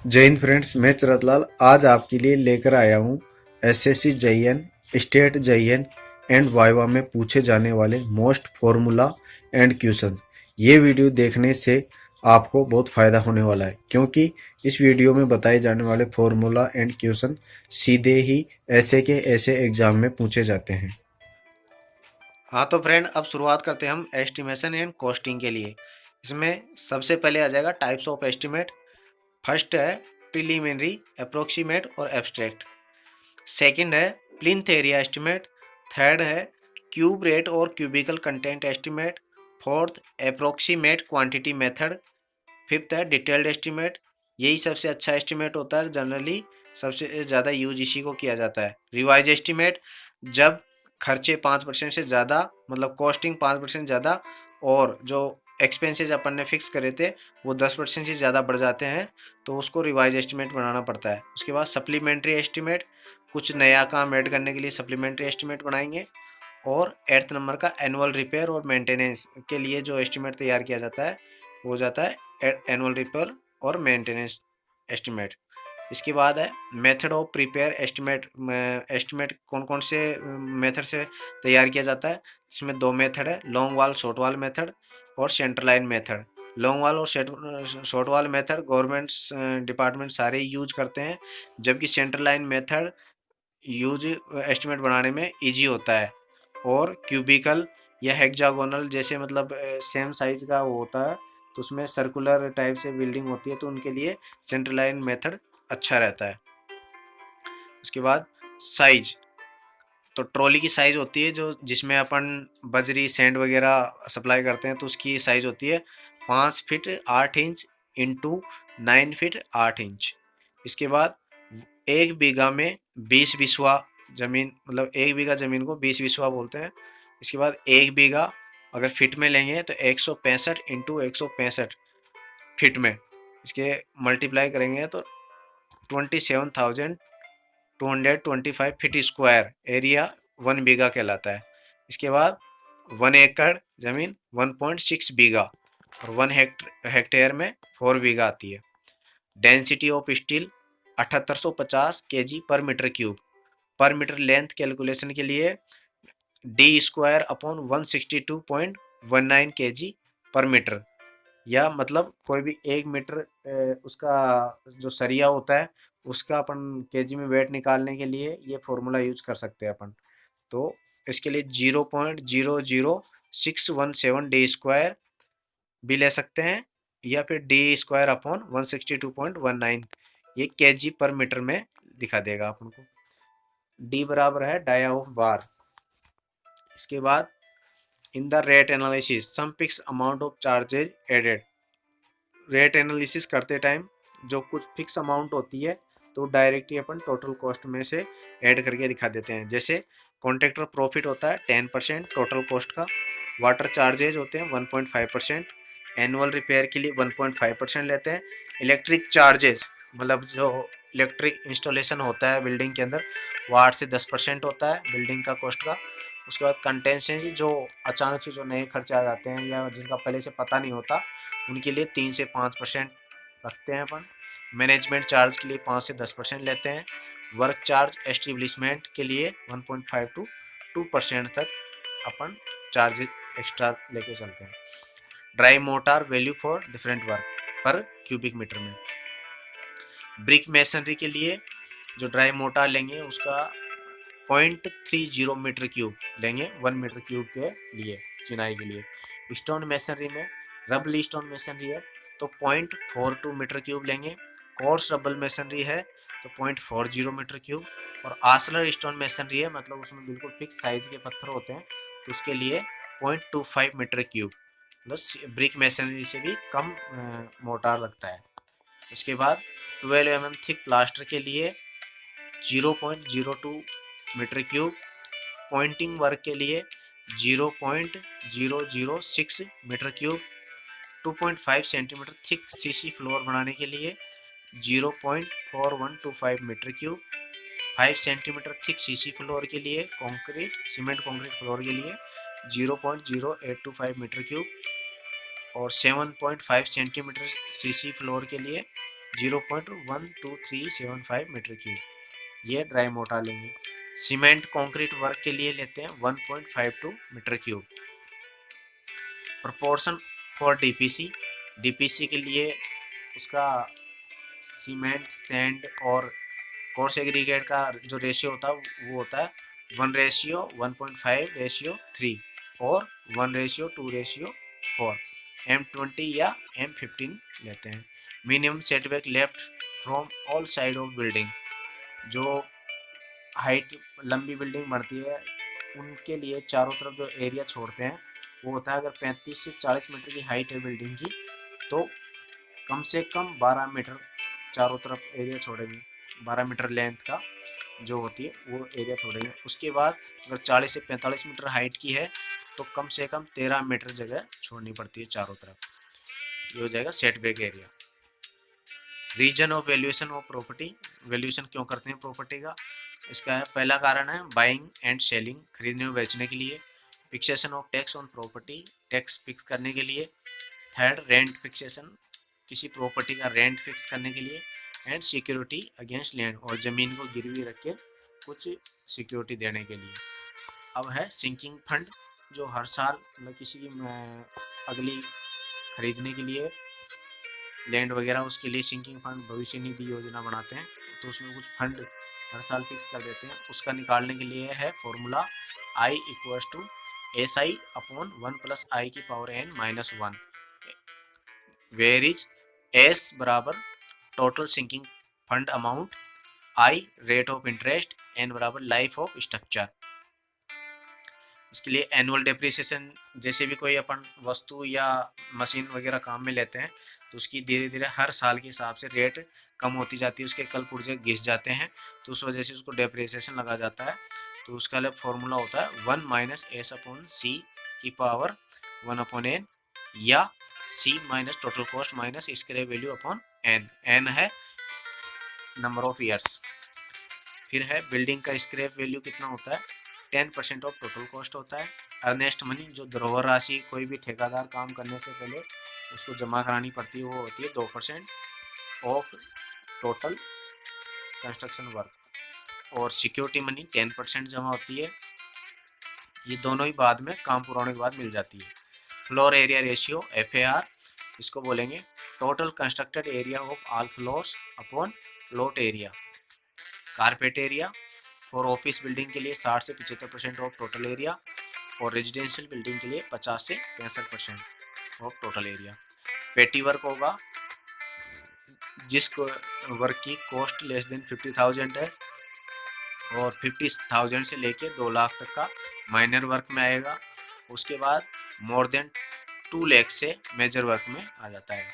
जय हिंद फ्रेंड्स, मैं चरतलाल आज आपके लिए लेकर आया हूँ SSC JEN, state JEN and viva में पूछे जाने वाले मोस्ट फॉर्मूला एंड क्वेश्चन। ये वीडियो देखने से आपको बहुत फ़ायदा होने वाला है, क्योंकि इस वीडियो में बताए जाने वाले फॉर्मूला एंड क्वेश्चन सीधे ही ऐसे के ऐसे एग्जाम में पूछे जाते हैं। हाँ तो फ्रेंड, अब शुरुआत करते हैं हम एस्टिमेशन एंड कॉस्टिंग के लिए। इसमें सबसे पहले आ जाएगा टाइप्स ऑफ एस्टिमेट। फर्स्ट है प्रिलिमिनरी, अप्रोक्सीमेट और एब्स्ट्रैक्ट। सेकंड है प्लिंथ एरिया एस्टिमेट। थर्ड है क्यूब रेट और cubical content estimate. Fourth approximate quantity method. Fifth है डिटेल्ड एस्टिमेट। यही सबसे अच्छा एस्टिमेट होता है, जनरली सबसे ज़्यादा यूज इसी को किया जाता है। रिवाइज एस्टिमेट, जब खर्चे 5% से ज़्यादा, मतलब कॉस्टिंग 5% ज़्यादा और जो एक्सपेंसेस अपन ने फिक्स करे थे वो 10% से ज़्यादा बढ़ जाते हैं, तो उसको रिवाइज एस्टिमेट बनाना पड़ता है। उसके बाद सप्लीमेंट्री एस्टिमेट, कुछ नया काम ऐड करने के लिए सप्लीमेंट्री एस्टिमेट बनाएंगे। और 8th नंबर का एनुअल रिपेयर और मेंटेनेंस के लिए जो एस्टिमेट तैयार किया जाता है वो हो जाता है एनुअल रिपेयर और मेंटेनेंस एस्टिमेट। इसके बाद है method of prepare estimate. Estimate कौन कौन से मेथड से तैयार किया जाता है? इसमें दो मेथड है, लॉन्ग वाल शॉर्ट वाल मेथड और सेंटर लाइन मेथड। लॉन्ग वाल और शॉर्ट वाल मेथड गवर्नमेंट डिपार्टमेंट सारे यूज करते हैं, जबकि centre line method use estimate बनाने में इजी होता है। और क्यूबिकल या हेक्सागोनल जैसे मतलब सेम साइज का वो होता है, तो उसमें सर्कुलर टाइप से बिल्डिंग होती है, तो उनके लिए सेंटर लाइन मेथड अच्छा रहता है। उसके बाद साइज, तो ट्रॉली की साइज होती है जो जिसमें अपन बजरी सेंड वगैरह सप्लाई करते हैं, तो उसकी साइज होती है 5 feet 8 inch into 9 feet 8 inch. इसके बाद 1 बीघा में 20 बिस्वा जमीन, मतलब 1 बीघा जमीन को 20 बिस्वा बोलते हैं। इसके बाद 1 बीघा अगर फिट में लेंगे तो 165 इंटू 165 फिट में, इसके मल्टीप्लाई करेंगे तो 27,225 फीट स्क्वायर एरिया 1 बीघा कहलाता है। इसके बाद 1 एकड़ जमीन 1.6 बीघा और 1 हेक्टेयर में 4 बीघा आती है। डेंसिटी ऑफ स्टील 7850 kg/m³ पर मीटर लेंथ कैलकुलेशन के लिए d²/162.19 kg/m, या मतलब कोई भी 1 मीटर उसका जो सरिया होता है उसका अपन केजी में वेट निकालने के लिए ये फॉर्मूला यूज कर सकते हैं अपन। तो इसके लिए 0.00617 भी ले सकते हैं, या फिर d² /162.19, ये kg/m में दिखा देगा अपन को। डी बराबर है डाया ऑफ बार। इसके बाद in the rate analysis some fix amount of charges added. Rate analysis करते टाइम जो कुछ फिक्स अमाउंट होती है तो डायरेक्टली अपन टोटल कॉस्ट में से ऐड करके दिखा देते हैं। जैसे कॉन्ट्रैक्टर प्रॉफिट होता है 10% टोटल कॉस्ट का, वाटर चार्जेज होते हैं 1.5%, एनुअल रिपेयर के लिए 1.5% लेते हैं, इलेक्ट्रिक चार्जेज मतलब जो इलेक्ट्रिक इंस्टॉलेशन होता है बिल्डिंग के अंदर वो 8 से 10% होता है बिल्डिंग का कॉस्ट का। उसके बाद कंटेंसेंसी, जो अचानक से जो नए खर्चे आ जाते हैं या जिनका पहले से पता नहीं होता, उनके लिए 3 से 5% रखते हैं अपन। मैनेजमेंट चार्ज के लिए 5 से 10% लेते हैं। वर्क चार्ज एस्टिब्लिशमेंट के लिए 1.5 to 2% तक अपन चार्ज एक्स्ट्रा लेके चलते हैं। Dry motor value for different work पर क्यूबिक मीटर में। ब्रिक मेसनरी के लिए जो ड्राई मोटार लेंगे उसका 0.30 मीटर क्यूब लेंगे 1 मीटर क्यूब के लिए चिनाई के लिए। स्टोन मेसनरी में रबल स्टोन मेसनरी है तो 0.42 मीटर क्यूब लेंगे। कोर्स रबल मेसनरी है तो 0.40 मीटर क्यूब। और आसलर स्टोन मेसनरी है, मतलब उसमें बिल्कुल फिक्स साइज के पत्थर होते हैं, तो उसके लिए 0.25 मीटर क्यूब, मतलब ब्रिक मेसनरी से भी कम मोटार लगता है। उसके बाद 12 mm थिक प्लास्टर के लिए 0.02 मीटर क्यूब। पॉइंटिंग वर्क के लिए 0.006 metre cube. 2.5 centimetre thick CC floor बनाने के लिए 0.4125 metre cube. 5 centimetre thick CC floor के लिए कंक्रीट सीमेंट कंक्रीट फ्लोर के लिए 0.0825 मीटर क्यूब। और 7.5 सेंटीमीटर सीसी फ्लोर के लिए 0.12375 मीटर क्यूब, ये ड्राई मोटा लेंगे। सीमेंट कंक्रीट वर्क के लिए लेते हैं 1.52 metre cube. Proportion for DPC, DPC के लिए उसका सीमेंट, सैंड और कोर्स एग्रीगेट का जो रेशियो होता है वो होता है 1:1.5:3 और 1:2:4। M20 या M15 लेते हैं। Minimum setback left from all side of building, जो हाइट लंबी बिल्डिंग बढ़ती है उनके लिए चारों तरफ जो एरिया छोड़ते हैं वो होता है, अगर 35 से 40 मीटर की हाइट है बिल्डिंग की तो कम से कम 12 मीटर चारों तरफ एरिया छोड़ेंगे। 12 मीटर लेंथ का जो होती है वो एरिया छोड़ेंगे। उसके बाद अगर 40 से 45 मीटर हाइट की है तो कम से कम 13 मीटर जगह छोड़नी पड़ती है चारों तरफ। ये हो जाएगा setback area. Reason of valuation of property, valuation क्यों करते हैं प्रॉपर्टी का, इसका पहला कारण है बाइंग एंड सेलिंग, खरीदने और बेचने के लिए। Fixation of tax on property, tax fix करने के लिए। थर्ड, रेंट फिक्सेशन, किसी प्रॉपर्टी का रेंट फिक्स करने के लिए। एंड सिक्योरिटी अगेंस्ट लैंड, और ज़मीन को गिरवी रख के कुछ सिक्योरिटी देने के लिए। अब है सिंकिंग फंड, जो हर साल मतलब किसी की अगली खरीदने के लिए लैंड वगैरह उसके लिए सिंकिंग फंड, भविष्य निधि योजना बनाते हैं तो उसमें कुछ फंड हर साल फिक्स कर देते हैं। उसका निकालने के लिए है formula I = SI/1+I⁻n-1, where is S बराबर total sinking fund amount, I rate of interest, N बराबर लाइफ ऑफ स्ट्रक्चर। इसके लिए एनुअल डेप्रिसिएशन, जैसे भी कोई अपन वस्तु या मशीन वगैरह काम में लेते हैं तो उसकी धीरे धीरे हर साल के हिसाब से रेट कम होती जाती है, उसके कल पुर्जे घिस जाते हैं तो उस वजह से उसको डेप्रिसिएशन लगा जाता है। तो उसका अलग फॉर्मूला होता है 1-S/C⁴ या C minus total cost minus scrap value upon N। N है नंबर ऑफ ईयर्स। फिर है बिल्डिंग का स्क्रैप वैल्यू कितना होता है, 10% ऑफ टोटल कॉस्ट होता है। अर्नेस्ट मनी, जो धरोहर राशि कोई भी ठेकेदार काम करने से पहले उसको जमा करानी पड़ती है, वो होती है 2% ऑफ टोटल कंस्ट्रक्शन वर्क। और सिक्योरिटी मनी 10% जमा होती है, ये दोनों ही बाद में काम पूरा होने के बाद मिल जाती है। फ्लोर एरिया रेशियो FAR, इसको बोलेंगे total constructed area of all floors upon plot area. Carpet area for office building के लिए 60 से 75% ऑफ टोटल एरिया, और रेजिडेंशियल बिल्डिंग के लिए 50 से 65% ऑफ टोटल एरिया। पेटी वर्क होगा जिस वर्क की कॉस्ट लेस देन 50,000 है और 50,000 से लेके 2 लाख तक का माइनर वर्क में आएगा। उसके बाद मोर देन 2 लाख से मेजर वर्क में आ जाता है।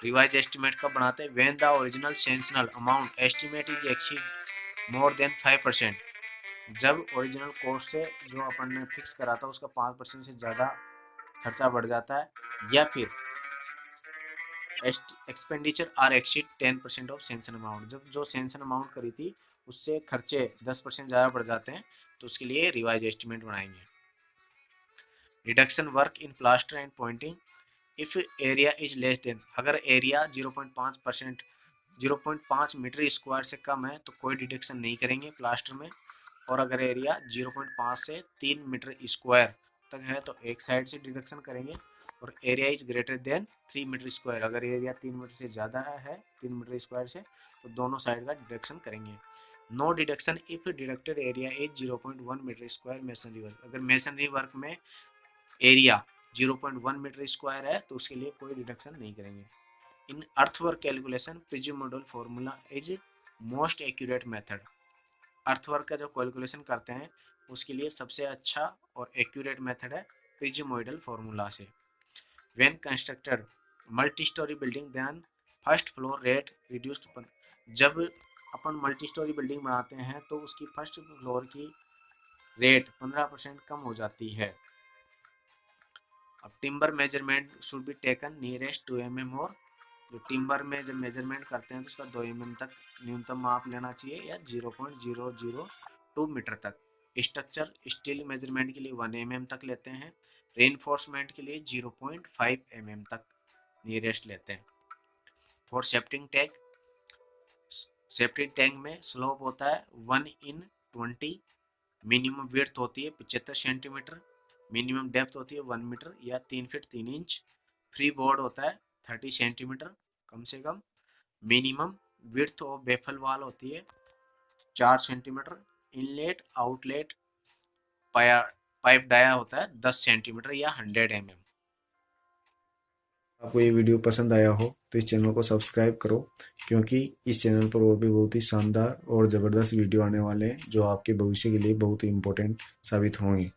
रिवाइज एस्टिमेट कब बनाते हैं, when the original sanctioned amount estimate is exceed more than 5%, जब ओरिजिनल कॉस्ट से जो अपन ने फिक्स करा था उसका 5% से ज़्यादा खर्चा बढ़ जाता है, या फिर expenditure are exceed 10% of sanction amount, जब जो सेंशन अमाउंट करी थी उससे खर्चे 10% ज़्यादा बढ़ जाते हैं तो उसके लिए रिवाइज एस्टिमेट बनाएंगे। Reduction work in plaster and Poynting, if area is less than, अगर एरिया 0.5 मीटर स्क्वायर से कम है तो कोई डिडक्शन नहीं करेंगे प्लास्टर में, और अगर एरिया 0.5 से 3 मीटर स्क्वायर तक है तो एक साइड से डिडक्शन करेंगे, और area is greater than 3 metre square, अगर एरिया 3 मीटर से ज़्यादा है 3 मीटर स्क्वायर से तो दोनों साइड का डिडक्शन करेंगे। No deduction if deducted area is 0.1 metre square masonry work, अगर मेसनरी वर्क में एरिया 0.1 मीटर स्क्वायर है तो उसके लिए कोई डिडक्शन नहीं करेंगे। In earthwork calculation prism model formula is most accurate method, earthwork का जो कैलकुलेशन करते हैं उसके लिए सबसे अच्छा और एक्यूरेट मेथड है प्रिज्मोइडल फॉर्मूला से। When constructed multi storey building then first floor rate reduced, जब अपन मल्टी स्टोरी बिल्डिंग बनाते हैं तो उसकी फर्स्ट फ्लोर की रेट 15% कम हो जाती है। अब timber measurement should be taken nearest 2 mm, और जो टिम्बर में जब मेजरमेंट करते हैं तो उसका 2 mm तक न्यूनतम माप लेना चाहिए या 0.002 मीटर तक। स्ट्रक्चर स्टील मेजरमेंट के लिए 1 mm तक लेते हैं, रेनफोर्समेंट के लिए 0.5 mm तक नियरेस्ट लेते हैं। फॉर सेप्टिंग टैंक में स्लोप होता है 1/20, मिनिमम विड्थ होती है 75 सेंटीमीटर, मिनिमम डेप्थ होती है 1 मीटर या 3 फीट 3 इंच, फ्री बोर्ड होता है 30 सेंटीमीटर कम से कम, minimum width of baffle wall होती है 4 centimetre, inlet outlet pipe dia होता है 10 सेंटीमीटर या 100 mm। आपको ये वीडियो पसंद आया हो तो इस चैनल को सब्सक्राइब करो, क्योंकि इस चैनल पर और भी बहुत ही शानदार और ज़बरदस्त वीडियो आने वाले हैं जो आपके भविष्य के लिए बहुत ही इम्पोर्टेंट साबित होंगे।